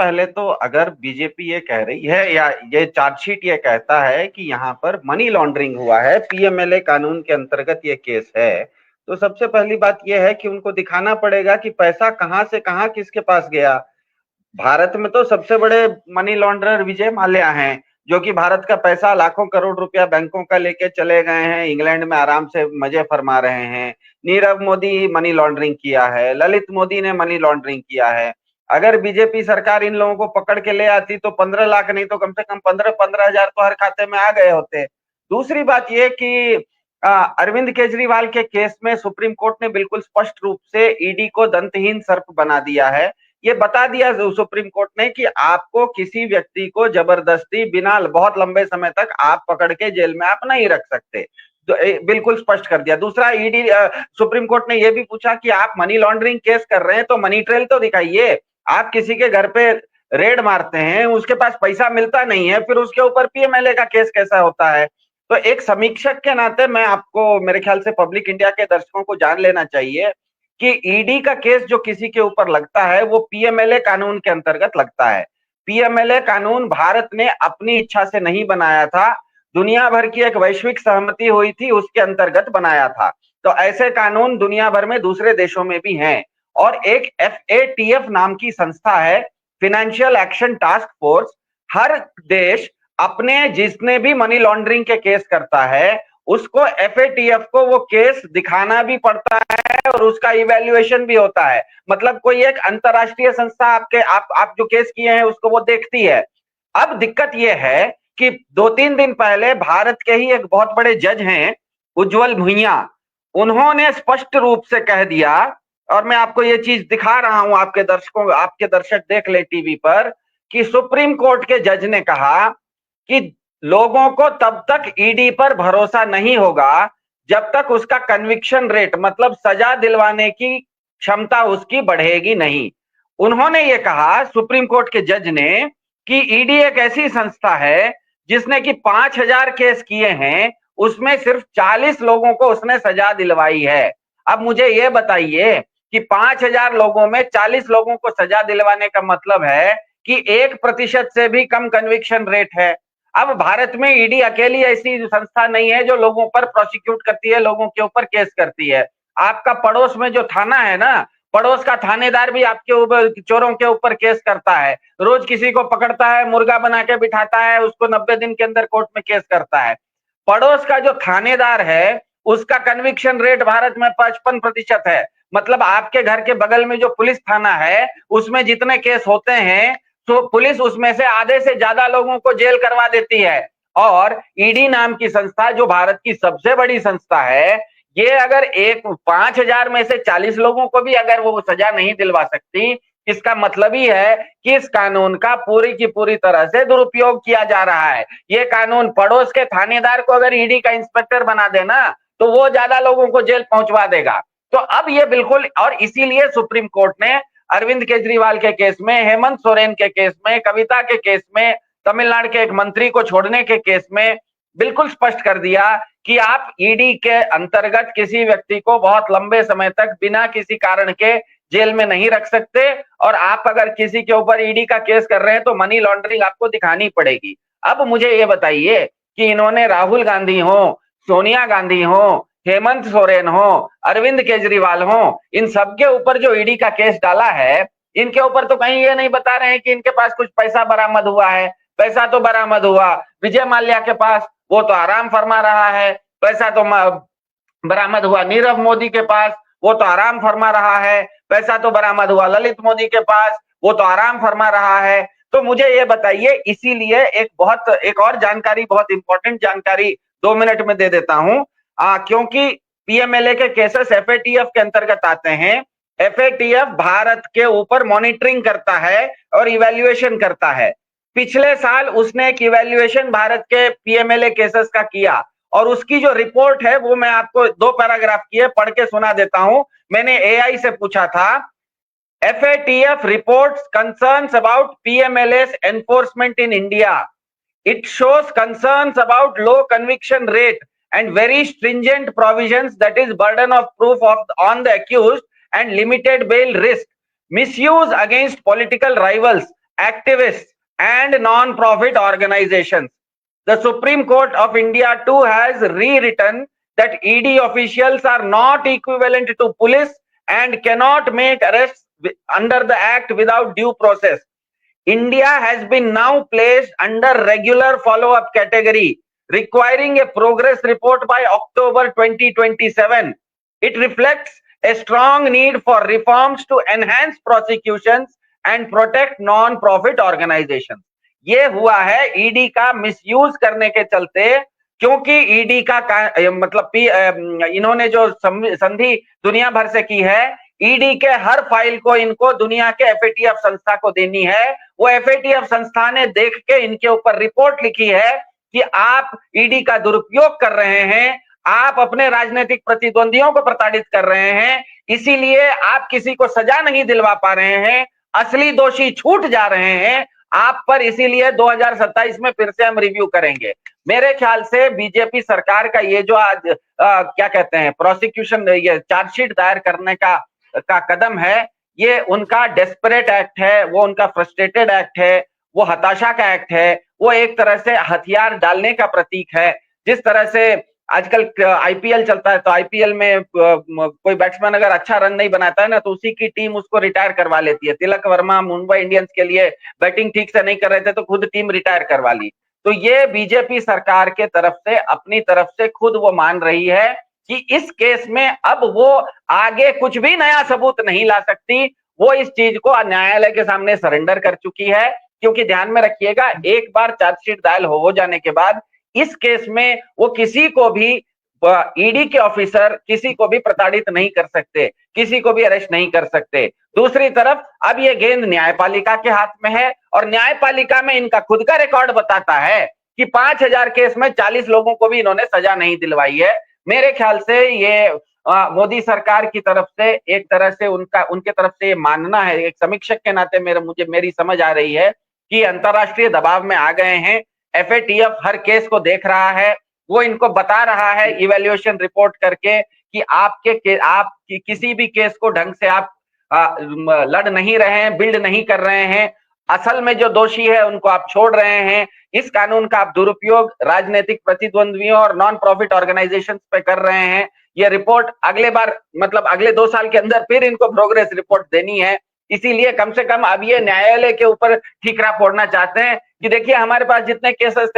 पहले तो अगर बीजेपी ये कह रही है या ये चार्जशीट ये कहता है कि यहाँ पर मनी लॉन्ड्रिंग हुआ है, पीएमएलए कानून के अंतर्गत ये केस है, तो सबसे पहली बात यह है कि उनको दिखाना पड़ेगा कि पैसा कहां से कहां किसके पास गया। भारत में तो सबसे बड़े मनी लॉन्ड्रर विजय माल्या हैं, जो कि भारत का पैसा लाखों करोड़ रुपया बैंकों का लेके चले गए हैं, इंग्लैंड में आराम से मजे फरमा रहे हैं। नीरव मोदी मनी लॉन्ड्रिंग किया है, ललित मोदी ने मनी लॉन्ड्रिंग किया है। अगर बीजेपी सरकार इन लोगों को पकड़ के ले आती तो 15 लाख नहीं तो कम से कम 15-15 हजार तो हर खाते में आ गए होते। दूसरी बात यह कि अरविंद केजरीवाल के केस में सुप्रीम कोर्ट ने बिल्कुल स्पष्ट रूप से ईडी को दंतहीन सर्प बना दिया है। ये बता दिया सुप्रीम कोर्ट ने कि आपको किसी व्यक्ति को जबरदस्ती बिना बहुत लंबे समय तक आप पकड़ के जेल में आप नहीं रख सकते, तो बिल्कुल स्पष्ट कर दिया। दूसरा, ईडी सुप्रीम कोर्ट ने यह भी पूछा कि आप मनी लॉन्ड्रिंग केस कर रहे हैं तो मनी ट्रेल तो दिखाइए। आप किसी के घर पे रेड मारते हैं, उसके पास पैसा मिलता नहीं है, फिर उसके ऊपर पीएमएलए का केस कैसा होता है। तो एक समीक्षक के नाते मैं आपको, मेरे ख्याल से पब्लिक इंडिया के दर्शकों को जान लेना चाहिए कि ईडी का केस जो किसी के ऊपर लगता है वो पीएमएलए कानून के अंतर्गत लगता है। पीएमएलए कानून भारत ने अपनी इच्छा से नहीं बनाया था, दुनिया भर की एक वैश्विक सहमति हुई थी उसके अंतर्गत बनाया था। तो ऐसे कानून दुनिया भर में दूसरे देशों में भी हैं। और एक FATF नाम की संस्था है, फाइनेंशियल एक्शन टास्क फोर्स। हर देश अपने जिसने भी मनी लॉन्ड्रिंग के केस करता है उसको FATF को वो केस दिखाना भी पड़ता है और उसका इवैल्यूएशन भी होता है। मतलब कोई एक अंतरराष्ट्रीय संस्था आपके आप जो केस किए हैं उसको वो देखती है। अब दिक्कत ये है कि 2-3 दिन पहले भारत के ही एक बहुत बड़े जज हैं उज्जवल भुइयां, उन्होंने स्पष्ट रूप से कह दिया, और मैं आपको ये चीज दिखा रहा हूं, आपके दर्शकों, आपके दर्शक देख ले टीवी पर, कि सुप्रीम कोर्ट के जज ने कहा कि लोगों को तब तक ईडी पर भरोसा नहीं होगा जब तक उसका कन्विक्शन रेट, मतलब सजा दिलवाने की क्षमता उसकी बढ़ेगी नहीं। उन्होंने ये कहा, सुप्रीम कोर्ट के जज ने, कि ईडी एक ऐसी संस्था है जिसने कि 5,000 केस किए हैं, उसमें सिर्फ 40 लोगों को उसने सजा दिलवाई है। अब मुझे ये बताइए कि 5,000 लोगों में 40 लोगों को सजा दिलवाने का मतलब है कि 1% से भी कम कन्विक्शन रेट है। अब भारत में ईडी अकेली ऐसी संस्था नहीं है जो लोगों पर प्रोसिक्यूट करती है, लोगों के ऊपर केस करती है। आपका पड़ोस में जो थाना है ना, पड़ोस का थानेदार भी आपके ऊपर, चोरों के ऊपर केस करता है, रोज किसी को पकड़ता है, मुर्गा बना के बिठाता है, उसको 90 दिन के अंदर कोर्ट में केस करता है। पड़ोस का जो थानेदार है उसका कन्विक्शन रेट भारत में 55% है। मतलब आपके घर के बगल में जो पुलिस थाना है उसमें जितने केस होते हैं तो पुलिस उसमें से आधे से ज्यादा लोगों को जेल करवा देती है। और ईडी नाम की संस्था जो भारत की सबसे बड़ी संस्था है, ये अगर 5,000 में से 40 लोगों को भी अगर वो सजा नहीं दिलवा सकती, इसका मतलब ही है कि इस कानून का पूरी की पूरी तरह से दुरुपयोग किया जा रहा है। ये कानून पड़ोस के थानेदार को अगर ईडी का इंस्पेक्टर बना देना तो वो ज्यादा लोगों को जेल पहुंचवा देगा। तो अब ये बिल्कुल, और इसीलिए सुप्रीम कोर्ट ने अरविंद केजरीवाल के केस में, हेमंत सोरेन के केस में, कविता के केस में, तमिलनाडु के एक मंत्री को छोड़ने के केस में बिल्कुल स्पष्ट कर दिया कि आप ईडी के अंतर्गत किसी व्यक्ति को बहुत लंबे समय तक बिना किसी कारण के जेल में नहीं रख सकते, और आप अगर किसी के ऊपर ईडी का केस कर रहे हैं तो मनी लॉन्ड्रिंग आपको दिखानी पड़ेगी। अब मुझे ये बताइए कि इन्होंने राहुल गांधी हो, सोनिया गांधी हो, हेमंत सोरेन हो, अरविंद केजरीवाल हो, इन सबके ऊपर जो ईडी का केस डाला है, इनके ऊपर तो कहीं ये नहीं बता रहे हैं कि इनके पास कुछ पैसा बरामद हुआ है। पैसा तो बरामद हुआ विजय माल्या के पास, वो तो आराम फरमा रहा है। पैसा तो बरामद हुआ नीरव मोदी के पास, वो तो आराम फरमा रहा है। पैसा तो बरामद हुआ ललित मोदी के पास, वो तो आराम फरमा रहा है। तो मुझे ये बताइए, इसीलिए एक और जानकारी, बहुत इंपॉर्टेंट जानकारी 2 मिनट में दे देता हूं, क्योंकि पीएमएलए के केसेस FATF के अंतर्गत आते हैं। FATF भारत के ऊपर मॉनिटरिंग करता है और इवैल्यूएशन करता है। पिछले साल उसने एक इवैल्यूएशन भारत के पीएमएलए केसेस का किया, और उसकी जो रिपोर्ट है वो मैं आपको 2 पैराग्राफ की है, पढ़ के सुना देता हूं। मैंने AI से पूछा था, FATF reports concerns about PMLA's enforcement in India. It shows concerns about low conviction rate and very stringent provisions, that is burden of proof on the accused and limited bail risk, misuse against political rivals activists and non-profit organizations. The Supreme Court of India too has rewritten that ED officials are not equivalent to police and cannot make arrests under the act without due process. India has been now placed under regular follow-up category, requiring a progress report by October 2027. It reflects a strong need for reforms to enhance prosecutions and protect non-profit organizations. ये हुआ है ED का misuse करने के चलते, क्योंकि ED का मतलब इन्होंने जो संधि दुनिया भर से की है, ईडी के हर फाइल को इनको दुनिया के एफएटीएफ संस्था को देनी है। वो एफएटीएफ संस्था ने देख के इनके ऊपर रिपोर्ट लिखी है कि आप ईडी का दुरुपयोग कर रहे हैं, आप अपने राजनीतिक प्रतिद्वंदियों को प्रताड़ित कर रहे हैं, इसीलिए आप किसी को सजा नहीं दिलवा पा रहे हैं, असली दोषी छूट जा रहे हैं आप पर, इसीलिए 2027 में फिर से हम रिव्यू करेंगे। मेरे ख्याल से बीजेपी सरकार का ये जो आज क्या कहते हैं प्रोसिक्यूशन, ये चार्जशीट दायर करने का कदम है, ये उनका डेस्परेट एक्ट है, वो उनका फ्रस्ट्रेटेड एक्ट है, वो हताशा का एक्ट है, वो एक तरह से हथियार डालने का प्रतीक है। जिस तरह से आजकल आईपीएल चलता है, तो आईपीएल में कोई बैट्समैन अगर अच्छा रन नहीं बनाता है ना, तो उसी की टीम उसको रिटायर करवा लेती है। तिलक वर्मा मुंबई इंडियंस के लिए बैटिंग ठीक से नहीं कर रहे थे, तो खुद टीम रिटायर करवा ली। तो ये बीजेपी सरकार के तरफ से, अपनी तरफ से खुद वो मान रही है कि इस केस में अब वो आगे कुछ भी नया सबूत नहीं ला सकती। वो इस चीज को न्यायालय के सामने सरेंडर कर चुकी है, क्योंकि ध्यान में रखिएगा, एक बार चार्जशीट दायर हो जाने के बाद इस केस में वो किसी को भी, ईडी के ऑफिसर किसी को भी प्रताड़ित नहीं कर सकते, किसी को भी अरेस्ट नहीं कर सकते। दूसरी तरफ अब ये गेंद न्यायपालिका के हाथ में है, और न्यायपालिका में इनका खुद का रिकॉर्ड बताता है कि 5000 केस में 40 लोगों को भी इन्होंने सजा नहीं दिलवाई है। मेरे ख्याल से ये मोदी सरकार की तरफ से एक तरह से उनके तरफ से ये मानना है, एक समीक्षक के नाते मेरी समझ आ रही है कि अंतरराष्ट्रीय दबाव में आ गए हैं। एफएटीएफ हर केस को देख रहा है, वो इनको बता रहा है इवैल्यूएशन रिपोर्ट करके कि आप किसी भी केस को ढंग से आप लड़ नहीं रहे हैं, बिल्ड नहीं कर रहे हैं, असल में जो दोषी है उनको आप छोड़ रहे हैं। इस कानून का आप दुरुपयोग राजनीतिक प्रतिद्वंदियों और नॉन प्रॉफिट ऑर्गेनाइजेशंस पे कर रहे हैं। ये रिपोर्ट अगले बार, मतलब अगले 2 साल के अंदर फिर इनको प्रोग्रेस रिपोर्ट देनी है। इसीलिए कम से कम अब ये न्यायालय के ऊपर ठीकरा फोड़ना चाहते हैं कि देखिए हमारे पास जितने केसेस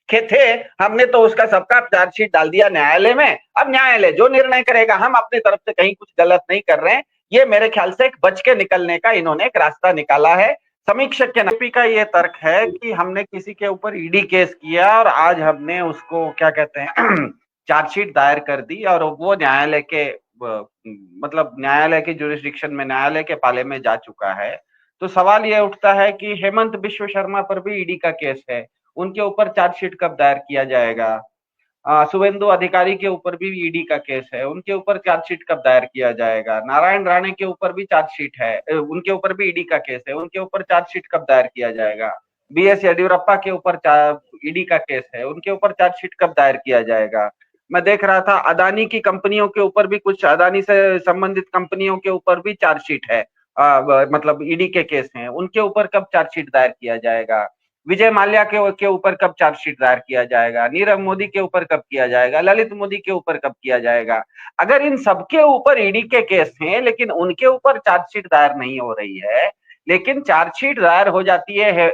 थे हमने तो उसका सबका चार्जशीट डाल दिया न्यायालय में, अब न्यायालय जो निर्णय करेगा, हम अपनी तरफ से कहीं कुछ गलत नहीं कर रहे हैं। ये मेरे ख्याल से एक बच के निकलने का इन्होंने एक रास्ता निकाला है। समीक्षक के नाते का ये तर्क है कि हमने किसी के ऊपर ईडी केस किया और आज हमने उसको क्या कहते हैं चार्जशीट दायर कर दी, और वो न्यायालय के मतलब न्यायालय के जुरिस्डिक्शन में, न्यायालय के पाले में जा चुका है। तो सवाल ये उठता है कि हेमंत बिश्व शर्मा पर भी ईडी का केस है, उनके ऊपर चार्जशीट कब दायर किया जाएगा? शुभेंदु अधिकारी के ऊपर भी ईडी का केस है, उनके ऊपर चार्जशीट कब दायर किया जाएगा? नारायण राणे के ऊपर भी चार्जशीट है, उनके ऊपर भी ईडी का केस है, उनके ऊपर चार्जशीट कब दायर किया जाएगा? बीएस येदियुरप्पा के ऊपर ईडी का केस है, उनके ऊपर चार्जशीट कब दायर किया जाएगा? मैं देख रहा था अदानी की कंपनियों के ऊपर भी, कुछ अदानी से संबंधित कंपनियों के ऊपर भी चार्जशीट है, मतलब ईडी के केस हैं, उनके ऊपर कब चार्जशीट दायर किया जाएगा? विजय माल्या के ऊपर कब चार्जशीट दायर किया जाएगा? नीरव मोदी के ऊपर कब किया जाएगा? ललित मोदी के ऊपर कब किया जाएगा? अगर इन सबके ऊपर ईडी के केस हैं लेकिन उनके ऊपर चार्जशीट दायर नहीं हो रही है, लेकिन चार्जशीट दायर हो जाती है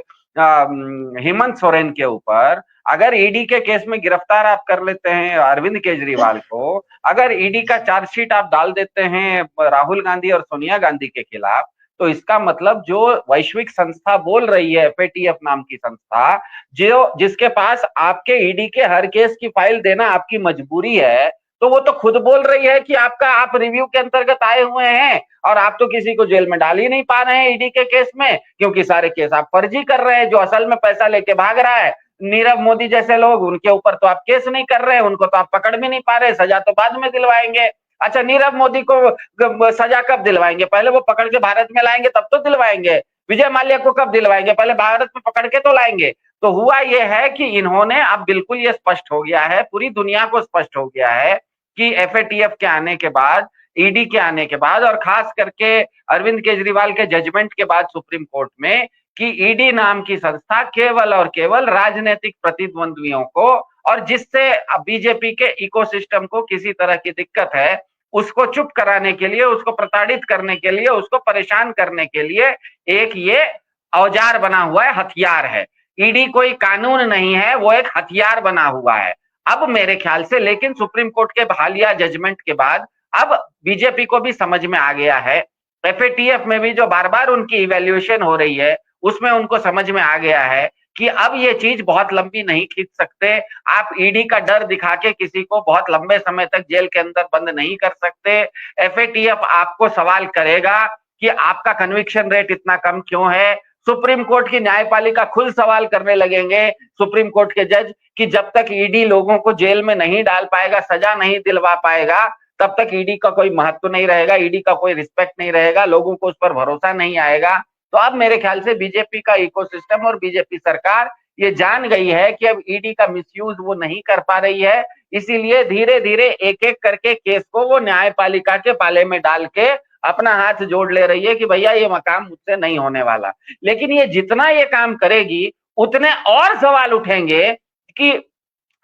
हेमंत सोरेन के ऊपर, अगर ईडी के केस में गिरफ्तार आप कर लेते हैं अरविंद केजरीवाल को, अगर ईडी का चार्जशीट आप डाल देते हैं राहुल गांधी और सोनिया गांधी के खिलाफ, तो इसका मतलब जो वैश्विक संस्था बोल रही है, एफएटीएफ नाम की संस्था, जिसके पास आपके ईडी के हर केस की फाइल देना आपकी मजबूरी है, तो वो तो खुद बोल रही है कि आप रिव्यू के अंतर्गत आए हुए हैं और आप तो किसी को जेल में डाल ही नहीं पा रहे हैं ईडी के केस में, क्योंकि सारे केस आप फर्जी कर रहे हैं। जो असल में पैसा लेके भाग रहा है, नीरव मोदी जैसे लोग, उनके ऊपर तो आप केस नहीं कर रहे हैं, उनको तो आप पकड़ भी नहीं पा रहे, सजा तो बाद में दिलवाएंगे। अच्छा, नीरव मोदी को सजा कब दिलवाएंगे? पहले वो पकड़ के भारत में लाएंगे तब तो दिलवाएंगे। विजय माल्या को कब दिलवाएंगे? पहले भारत में पकड़ के तो लाएंगे। तो हुआ ये है कि इन्होंने, अब बिल्कुल ये स्पष्ट हो गया है, पूरी दुनिया को स्पष्ट हो गया है कि एफएटीएफ के आने के बाद, ईडी के आने के बाद, और खास करके अरविंद केजरीवाल के जजमेंट के बाद सुप्रीम कोर्ट में, कि ईडी नाम की संस्था केवल और केवल राजनीतिक प्रतिद्वंद्वियों को, और जिससे बीजेपी के इकोसिस्टम को किसी तरह की दिक्कत है, उसको चुप कराने के लिए, उसको प्रताड़ित करने के लिए, उसको परेशान करने के लिए एक ये औजार बना हुआ है, हथियार है। ईडी कोई कानून नहीं है, वो एक हथियार बना हुआ है। अब मेरे ख्याल से लेकिन सुप्रीम कोर्ट के हालिया जजमेंट के बाद अब बीजेपी को भी समझ में आ गया है, एफएटीएफ में भी जो बार बार उनकी इवैल्यूएशन हो रही है उसमें उनको समझ में आ गया है कि अब ये चीज बहुत लंबी नहीं खींच सकते। आप ईडी का डर दिखा के किसी को बहुत लंबे समय तक जेल के अंदर बंद नहीं कर सकते। एफएटीएफ आपको सवाल करेगा कि आपका कन्विक्शन रेट इतना कम क्यों है। सुप्रीम कोर्ट की न्यायपालिका खुद सवाल करने लगेंगे, सुप्रीम कोर्ट के जज, कि जब तक ईडी लोगों को जेल में नहीं डाल पाएगा, सजा नहीं दिलवा पाएगा, तब तक ईडी का कोई महत्व नहीं रहेगा, ईडी का कोई रिस्पेक्ट नहीं रहेगा, लोगों को उस पर भरोसा नहीं आएगा। तो अब मेरे ख्याल से बीजेपी का इकोसिस्टम और बीजेपी सरकार ये जान गई है कि अब ईडी का मिसयूज वो नहीं कर पा रही है, इसीलिए धीरे धीरे एक एक करके केस को वो न्यायपालिका के पाले में डाल के अपना हाथ जोड़ ले रही है कि भैया ये काम मुझसे नहीं होने वाला। लेकिन ये जितना ये काम करेगी उतने और सवाल उठेंगे कि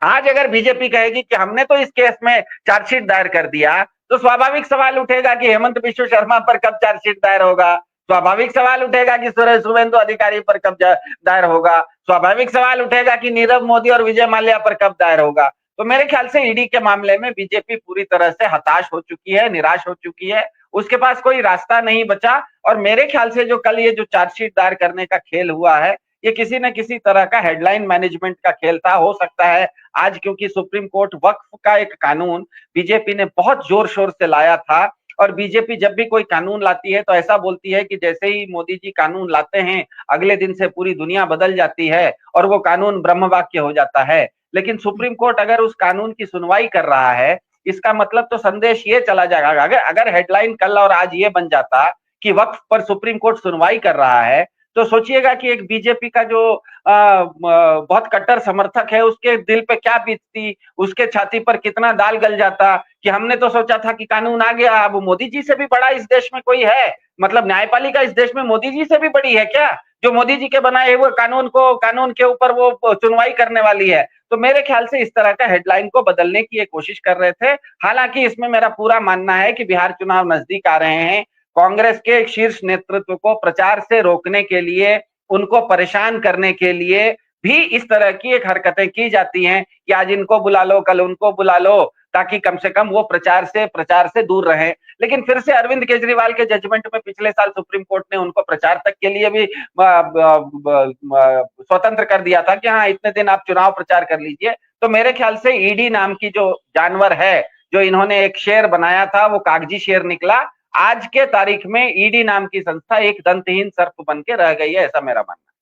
आज अगर बीजेपी कहेगी कि हमने तो इस केस में चार्जशीट दायर कर दिया, तो स्वाभाविक सवाल उठेगा कि हेमंत बिश्व शर्मा पर कब चार्जशीट दायर होगा, स्वाभाविक सवाल उठेगा कि शुभेंदु अधिकारी पर कब दायर होगा, स्वाभाविक सवाल उठेगा कि नीरव मोदी और विजय माल्या पर कब दायर होगा। तो मेरे ख्याल से ईडी के मामले में बीजेपी पूरी तरह से हताश हो चुकी है, निराश हो चुकी है, उसके पास कोई रास्ता नहीं बचा। और मेरे ख्याल से जो कल ये जो चार्जशीट दायर करने का खेल हुआ है, ये किसी न किसी तरह का हेडलाइन मैनेजमेंट का खेल था। हो सकता है आज क्योंकि सुप्रीम कोर्ट वक्फ का एक कानून बीजेपी ने बहुत जोर शोर से लाया था, और बीजेपी जब भी कोई कानून लाती है तो ऐसा बोलती है कि जैसे ही मोदी जी कानून लाते हैं अगले दिन से पूरी दुनिया बदल जाती है और वो कानून ब्रह्म वाक्य हो जाता है। लेकिन सुप्रीम कोर्ट अगर उस कानून की सुनवाई कर रहा है, इसका मतलब तो संदेश ये चला जाएगा, अगर हेडलाइन कल और आज ये बन जाता कि वक्फ पर सुप्रीम कोर्ट सुनवाई कर रहा है, तो सोचिएगा कि एक बीजेपी का जो बहुत कट्टर समर्थक है उसके दिल पे क्या बीतती, उसके छाती पर कितना दाल गल जाता कि हमने तो सोचा था कि कानून आ गया, अब मोदी जी से भी बड़ा इस देश में कोई है, मतलब न्यायपालिका इस देश में मोदी जी से भी बड़ी है क्या, जो मोदी जी के बनाए हुए कानून के ऊपर वो सुनवाई करने वाली है। तो मेरे ख्याल से इस तरह का हेडलाइन को बदलने की ये कोशिश कर रहे थे। हालांकि इसमें मेरा पूरा मानना है कि बिहार चुनाव नजदीक आ रहे हैं, कांग्रेस के शीर्ष नेतृत्व को प्रचार से रोकने के लिए, उनको परेशान करने के लिए भी इस तरह की एक हरकतें की जाती हैं कि आज इनको बुला लो, कल उनको बुला लो, ताकि कम से कम वो प्रचार से दूर रहे। लेकिन फिर से अरविंद केजरीवाल के जजमेंट में पिछले साल सुप्रीम कोर्ट ने उनको प्रचार तक के लिए भी स्वतंत्र कर दिया था कि हाँ इतने दिन आप चुनाव प्रचार कर लीजिए। तो मेरे ख्याल से ईडी नाम की जो जानवर है, जो इन्होंने एक शेर बनाया था, वो कागजी शेर निकला। आज के तारीख में ईडी नाम की संस्था एक दंतहीन सर्प बन के रह गई है, ऐसा मेरा मानना है।